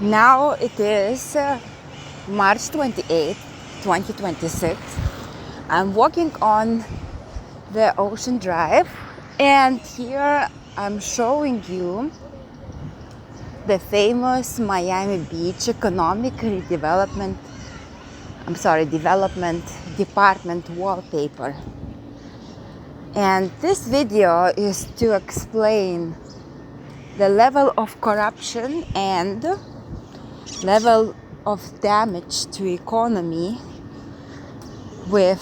Now it is March 28th, 2026. I'm walking on the Ocean Drive, and here I'm showing you the famous Miami Beach Development Department wallpaper. And this video is to explain the level of corruption and level of damage to economy with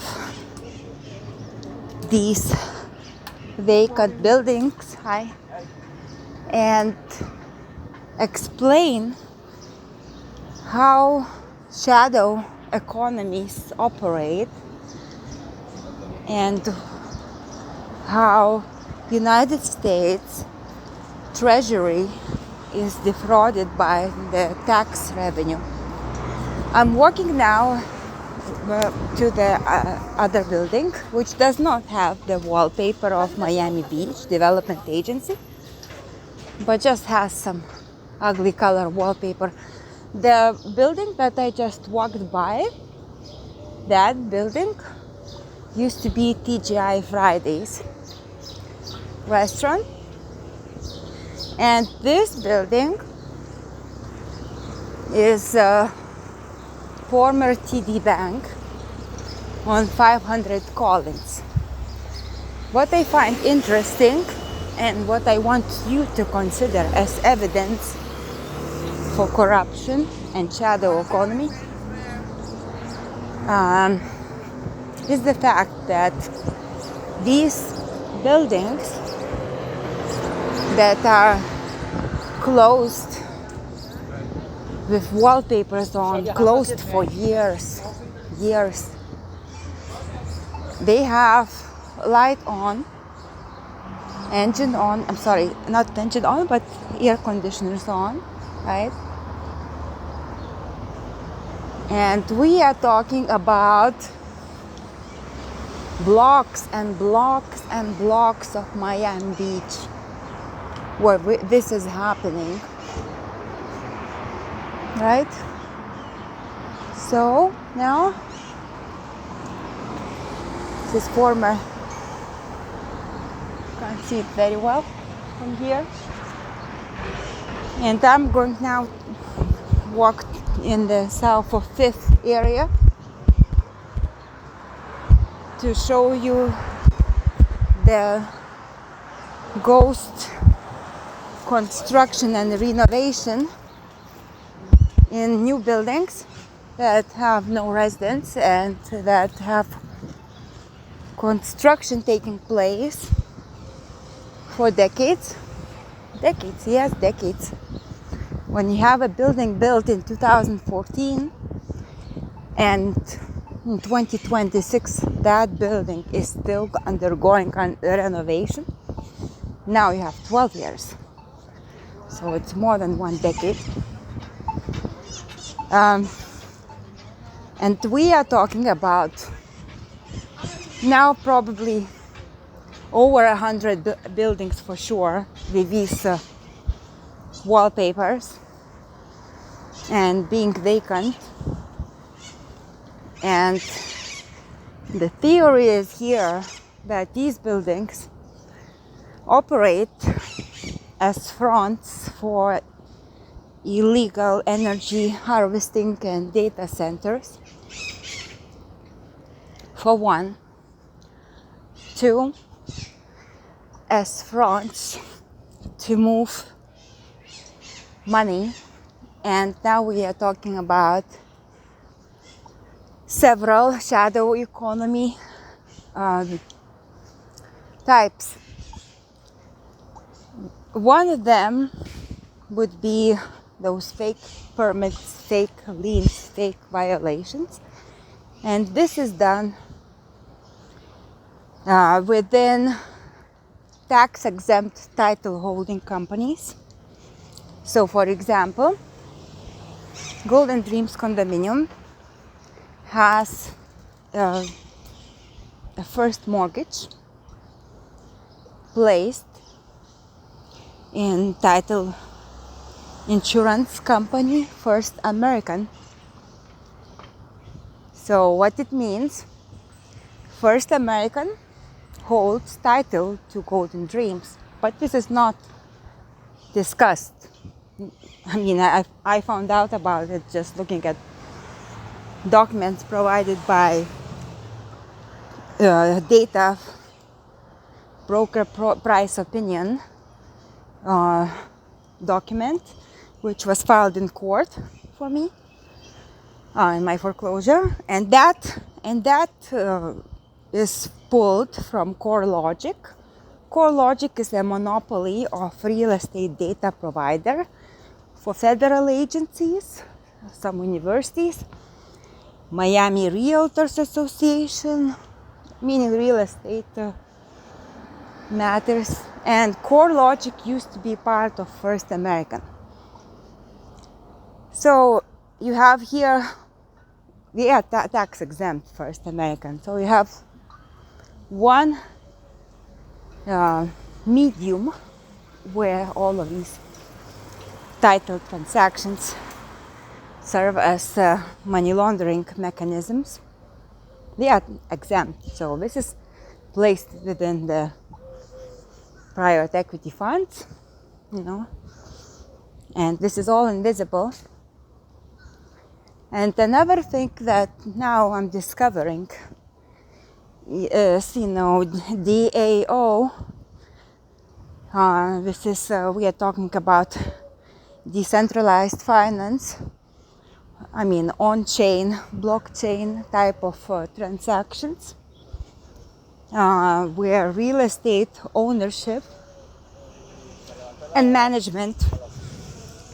these vacant buildings. And explain how shadow economies operate and how United States Treasury is defrauded by the tax revenue. I'm walking now to the other building, which does not have the wallpaper of Miami Beach Development Agency, but just has some ugly color wallpaper. The building that I just walked by, that building used to be TGI Fridays restaurant, and this building is former TD Bank on 500 Collins. What I find interesting and what I want you to consider as evidence for corruption and shadow economy is the fact that these buildings that are closed with wallpapers on, closed for years. They have light on, engine on, not engine on, but air conditioners on, right? And we are talking about blocks and blocks and blocks of Miami Beach where this is happening, right? So now this is former, can't see it very well from here, and I'm going now walk in the south of Fifth area to show you the ghost construction and renovation in new buildings that have no residents and that have construction taking place for decades. When you have a building built in 2014 and in 2026 that building is still undergoing renovation, now you have 12 years. So it's more than one decade. And we are talking about now probably over 100 buildings for sure with these wallpapers and being vacant. And the theory is here that these buildings operate as fronts for illegal energy harvesting and data centers, for one. Two, as fronts to move money. And now we are talking about several shadow economy types. One of them would be those fake permits, fake liens, fake violations. And this is done within tax-exempt title holding companies. So for example, Golden Dreams Condominium has a first mortgage placed in title insurance company, First American. So what it means, First American holds title to Golden Dreams, but this is not discussed. I mean, I found out about it just looking at documents provided by data broker price opinion document, which was filed in court for me in my foreclosure, and that is pulled from CoreLogic. CoreLogic is a monopoly of real estate data provider for federal agencies, some universities, Miami Realtors Association, meaning real estate matters, and CoreLogic used to be part of First American. So you have here, tax exempt First American. So you have one medium where all of these title transactions serve as money laundering mechanisms. They are exempt. So this is placed within the private equity funds, and this is all invisible. And another thing that now I'm discovering is, DAO. This is, we are talking about decentralized finance. I mean, on-chain, blockchain type of transactions, where real estate ownership and management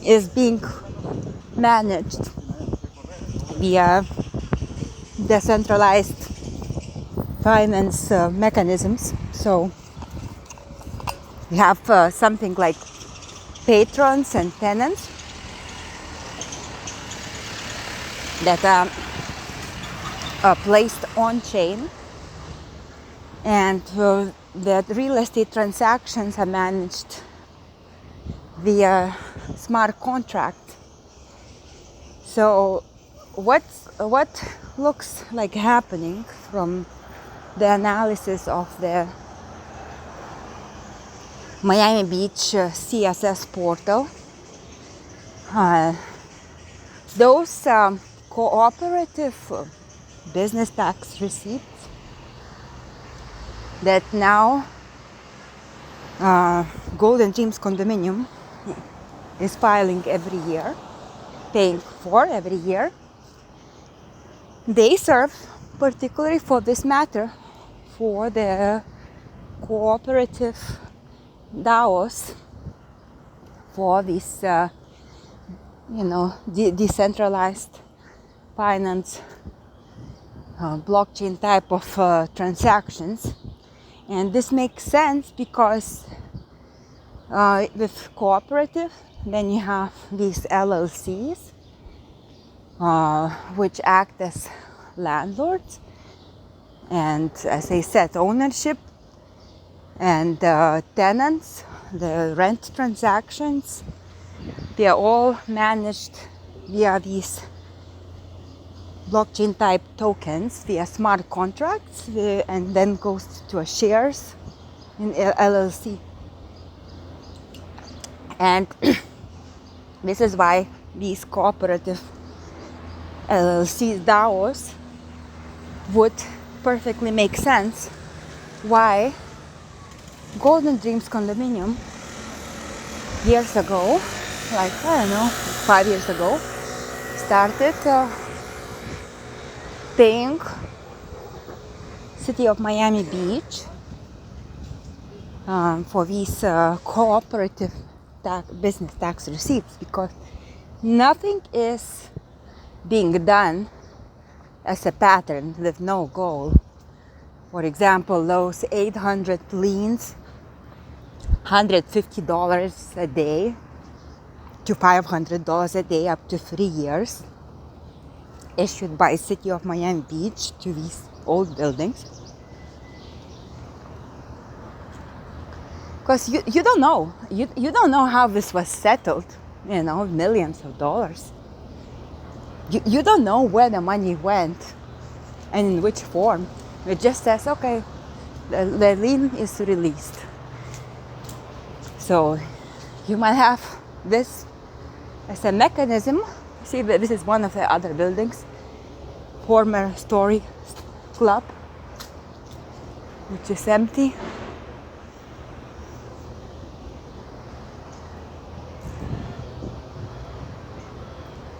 is being managed via decentralized finance mechanisms. So you have something like patrons and tenants that are placed on chain, and that real estate transactions are managed via smart contract. So what looks like happening from the analysis of the Miami Beach CSS portal, those cooperative business tax receipts that now Golden Dreams Condominium is filing every year, paying for every year, they serve particularly for this matter, for the cooperative DAOs, for this decentralized finance blockchain type of transactions. And this makes sense because with cooperative, then you have these LLCs, which act as landlords, and as I said, ownership and tenants, the rent transactions, they are all managed via these blockchain type tokens, via smart contracts, and then goes to a shares in LLC. And this is why these cooperative LLCs, DAOs, would perfectly make sense why Golden Dreams Condominium years ago, like 5 years ago, started paying City of Miami Beach for these cooperative business tax receipts, because nothing is being done as a pattern with no goal. For example, those 800 liens, $150 a day to $500 a day up to 3 years, issued by City of Miami Beach to these old buildings. Because you don't know. You don't know how this was settled. millions of dollars. You don't know where the money went and in which form. It just says, okay, the lien is released. So you might have this as a mechanism. See, this is one of the other buildings, former Story Club, which is empty.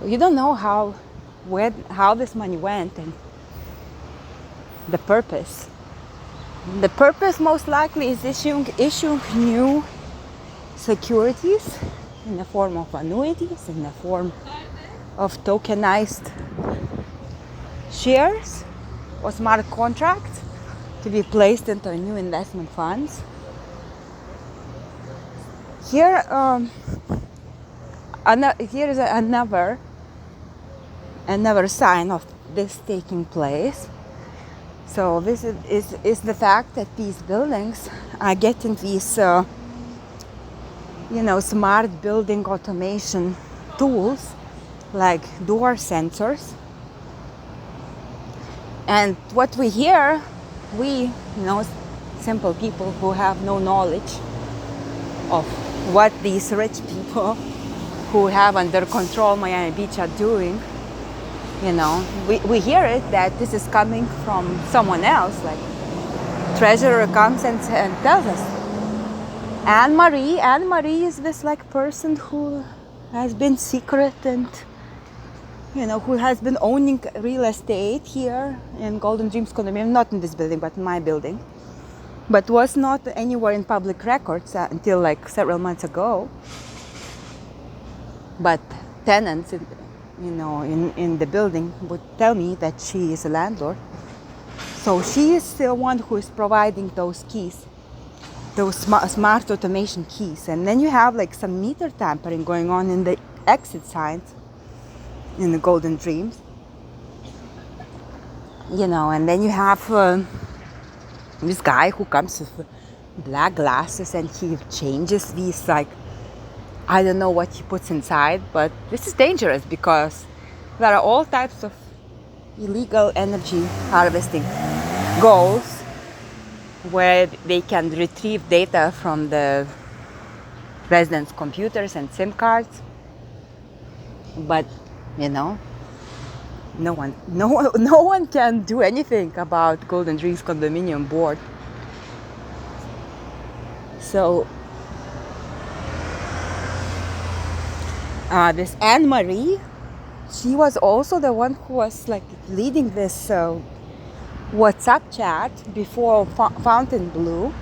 You don't know how this money went and the purpose. The purpose most likely is issuing new securities in the form of annuities, in the form of tokenized shares or smart contracts to be placed into new investment funds. Here is another sign of this taking place. So this is the fact that these buildings are getting these smart building automation tools like door sensors. And what we hear, simple people who have no knowledge of what these rich people who have under control Miami Beach are doing, we hear it that this is coming from someone else, like treasurer comes and tells us. Anne Marie is this person who has been secret and who has been owning real estate here in Golden Dreams condominium, not in this building but in my building, but was not anywhere in public records until several months ago. But tenants in the building would tell me that she is a landlord. So she is the one who is providing those keys, those smart automation keys. And then you have some meter tampering going on in the exit signs in the Golden Dreams. And then you have this guy who comes with black glasses and he changes these I don't know what he puts inside, but this is dangerous because there are all types of illegal energy harvesting goals where they can retrieve data from the residents' computers and SIM cards. But no one can do anything about Golden Dreams condominium board. So this Anne Marie, she was also the one who was leading this WhatsApp chat before Fontainebleau.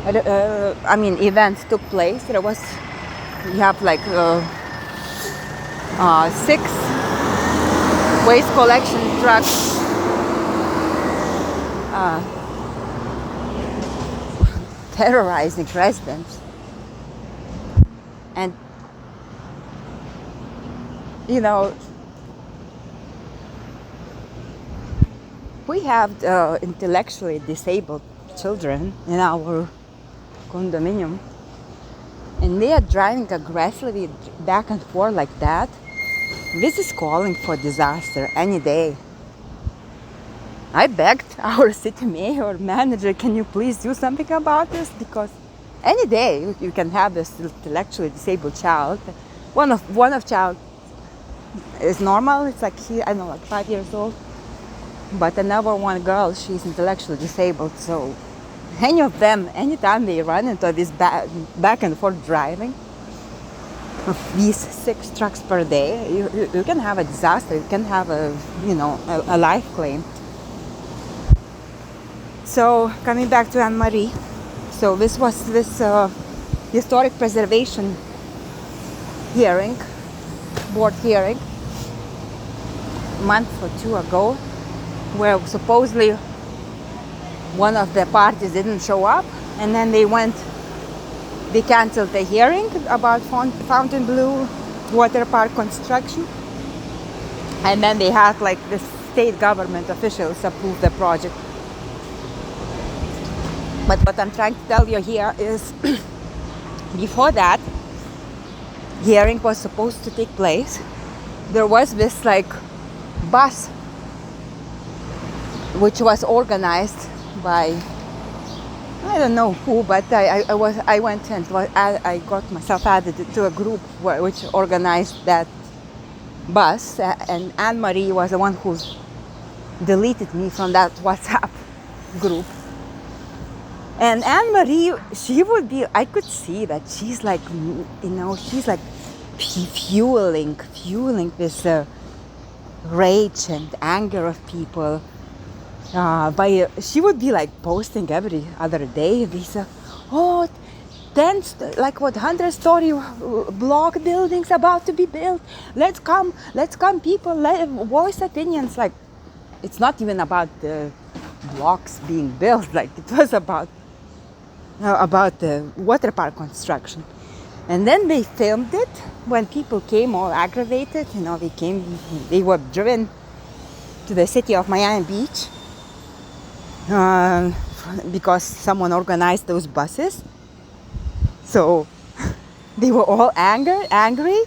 Events took place. You have 6 waste collection trucks terrorizing residents. And we have intellectually disabled children in our condominium, and they are driving aggressively back and forth like that. This is calling for disaster any day. I begged our city mayor, manager, can you please do something about this? Because any day you can have this intellectually disabled child. One of child is normal. It's 5 years old. But another one girl, she's intellectually disabled. So any of them, anytime they run into this back and forth driving of these 6 trucks per day, you can have a disaster. You can have a life claim. So coming back to Anne Marie, so this was this historic preservation board hearing, a month or 2 ago, where supposedly one of the parties didn't show up, and then they canceled the hearing about Fontainebleau water park construction, and then they had the state government officials approve the project. But what I'm trying to tell you here is before that, hearing was supposed to take place, there was this like bus which was organized by I don't know who, but I went and I got myself added to a group which organized that bus, and Anne Marie was the one who deleted me from that WhatsApp group. And Anne Marie, she would be, I could see that she's like, she's like fueling this rage and anger of people. She would be like posting every other day these, 100-story block buildings about to be built. Let's come, people, voice opinions. Like, it's not even about the blocks being built. Like, it was about the water park construction. And then they filmed it when people came all aggravated. They were driven to the city of Miami Beach because someone organized those buses. So they were all angry.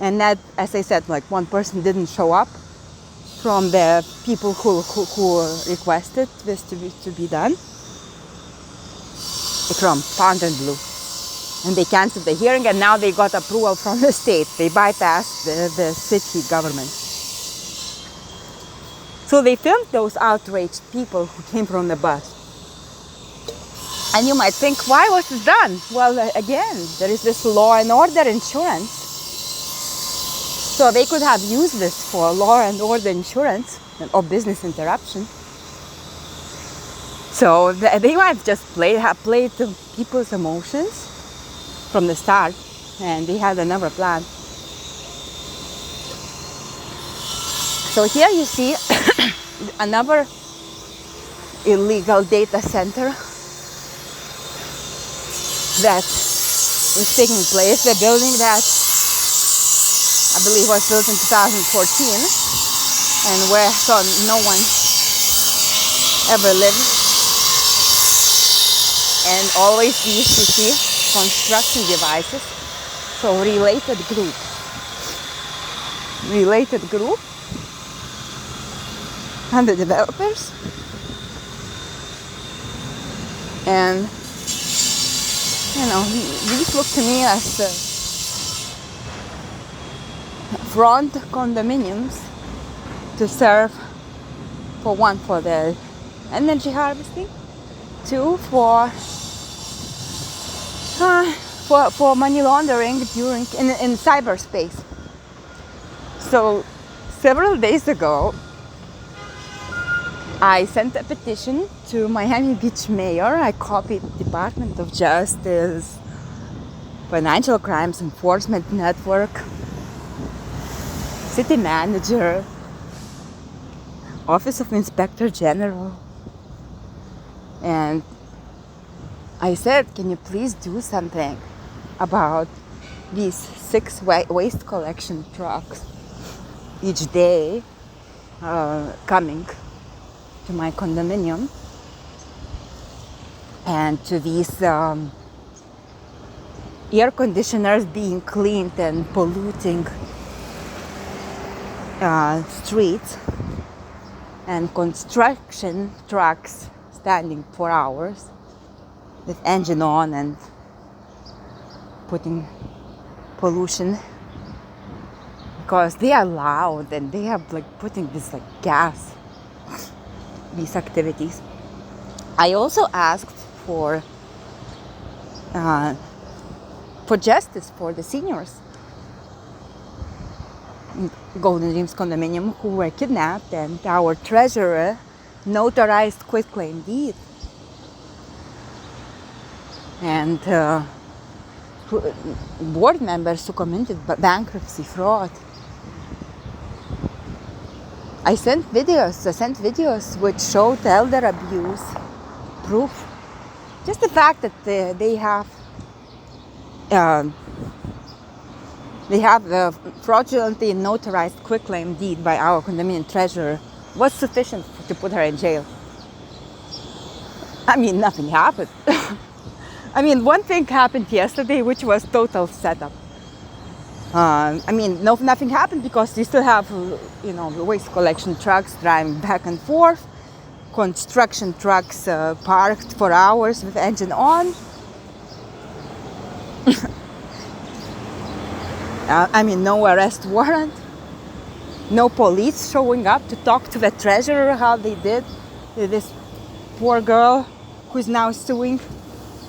And that, as I said, like one person didn't show up from the people who requested this to be done, from Fontainebleau. And they canceled the hearing, and now they got approval from the state. They bypassed the city government. So they filmed those outraged people who came from the bus. And you might think, why was this done? Well, again, there is this law and order insurance. So they could have used this for law and order insurance or business interruption. So they might have just played to people's emotions from the start, and they had another plan. So here you see another illegal data center that is taking place. The building that I believe was built in 2014 and where no one ever lived. And always these, you see, construction devices. So related group and the developers. And these look to me as front condominiums to serve, for one, for the energy harvesting, two, for money laundering in cyberspace. So several days ago, I sent a petition to Miami Beach Mayor. I copied Department of Justice, Financial Crimes Enforcement Network, City Manager, Office of Inspector General. And I said, can you please do something about these 6 waste collection trucks each day coming to my condominium, and to these air conditioners being cleaned and polluting streets, and construction trucks standing for hours with engine on and putting pollution, because they are loud and they have putting this gas, these activities. I also asked for justice for the seniors in Golden Dreams condominium who were kidnapped, and our treasurer notarized quitclaim deed, and board members who committed bankruptcy fraud. I sent videos which showed elder abuse proof. Just the fact that they have the fraudulently notarized quitclaim deed by our condominium treasurer was sufficient to put her in jail. I mean, nothing happened. I mean, one thing happened yesterday, which was total setup. I mean, no, nothing happened because they still have, the waste collection trucks driving back and forth, construction trucks parked for hours with engine on. I mean, no arrest warrant, no police showing up to talk to the treasurer how they did this poor girl who's now suing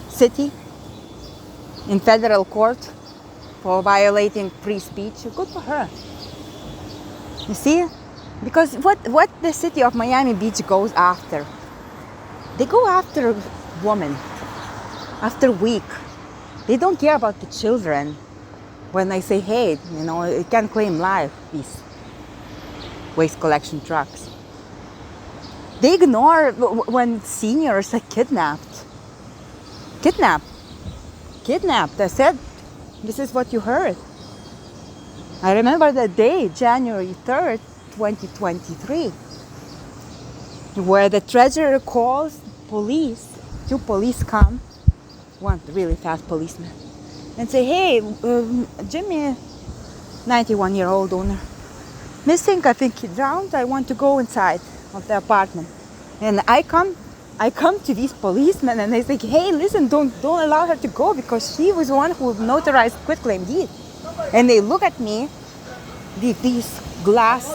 city in federal court for violating free speech. Good for her. You see? Because what the city of Miami Beach goes after, they go after women, after weak. They don't care about the children. When I say, hey, you can't claim life, these waste collection trucks. They ignore when seniors are kidnapped. Kidnapped. I said, this is what you heard. I remember the day, January 3rd, 2023, where the treasurer calls police. 2 police come, one really fast policeman, and say, hey, Jimmy, 91-year-old owner, missing, I think he drowned. I want to go inside of the apartment. And I come to these policemen and they say, hey, listen, don't allow her to go because she was the one who notarized quitclaim deed. And they look at me, these glass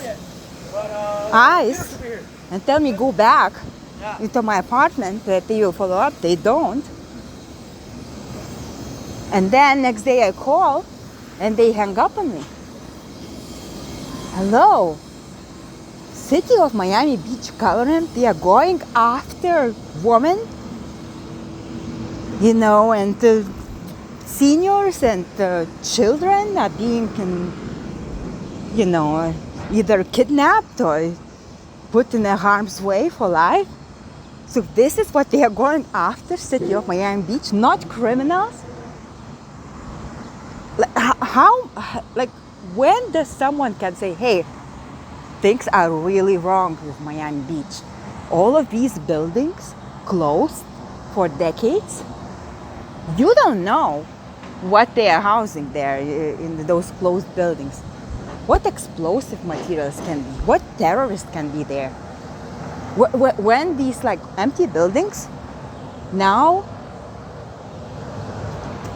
eyes, and tell me go back into my apartment, that they will follow up. They don't. And then next day I call and they hang up on me. Hello, City of Miami Beach government, they are going after women, and the seniors and the children are being, either kidnapped or put in a harm's way for life. So this is what they are going after, City of Miami Beach, not criminals. When does someone can say, hey, things are really wrong with Miami Beach? All of these buildings closed for decades. You don't know what they are housing there in those closed buildings. What explosive materials can be, what terrorists can be there. When these empty buildings, now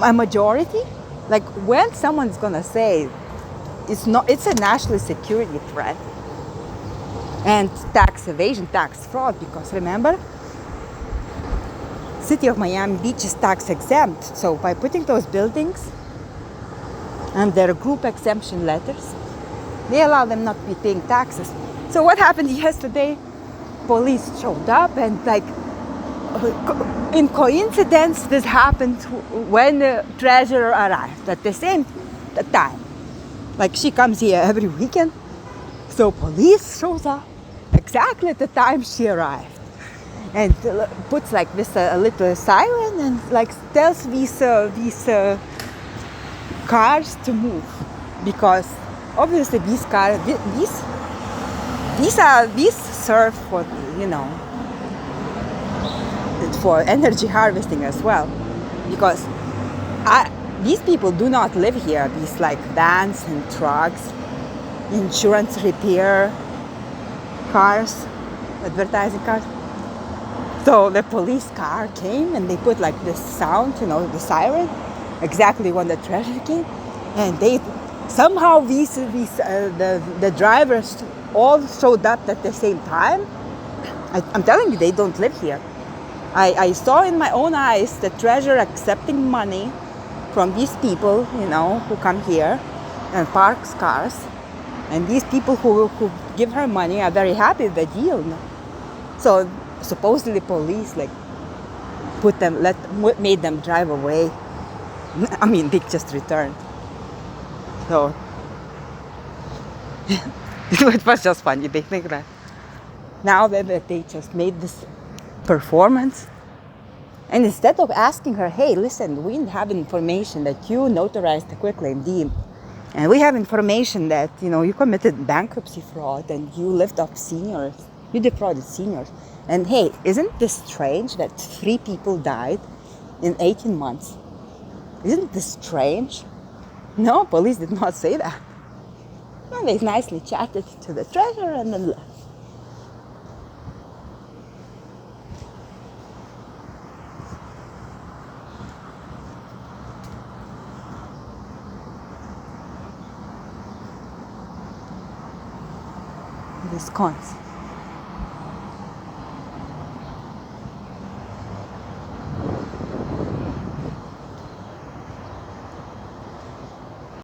a majority, when someone's gonna say it's a national security threat and tax evasion, tax fraud, because remember, City of Miami Beach is tax exempt. So by putting those buildings under group exemption letters, they allow them not to be paying taxes. So what happened yesterday? Police showed up and in coincidence, this happened when the treasurer arrived at the same time. She comes here every weekend. So police shows up exactly at the time she arrived. And puts this a little siren and tells these cars to move, because obviously these cars these serve for for energy harvesting as well, because these people do not live here. These vans and trucks, insurance repair cars, advertising cars. So the police car came and they put this sound, the siren, exactly when the treasurer came, and they somehow the drivers all showed up at the same time. I'm telling you, they don't live here. I saw in my own eyes the treasurer accepting money from these people, who come here and parks cars, and these people who give her money are very happy with the deal. So supposedly police made them drive away. I mean, they just returned. So it was just funny. They think that now that they just made this performance, and instead of asking her, hey, listen, we have information that you notarized the quitclaim deed, and we have information that you committed bankruptcy fraud and you lived off seniors, you defrauded seniors. And hey, isn't this strange that 3 people died in 18 months? Isn't this strange? No, police did not say that. And they nicely chatted to the treasurer and then left. Wisconsin.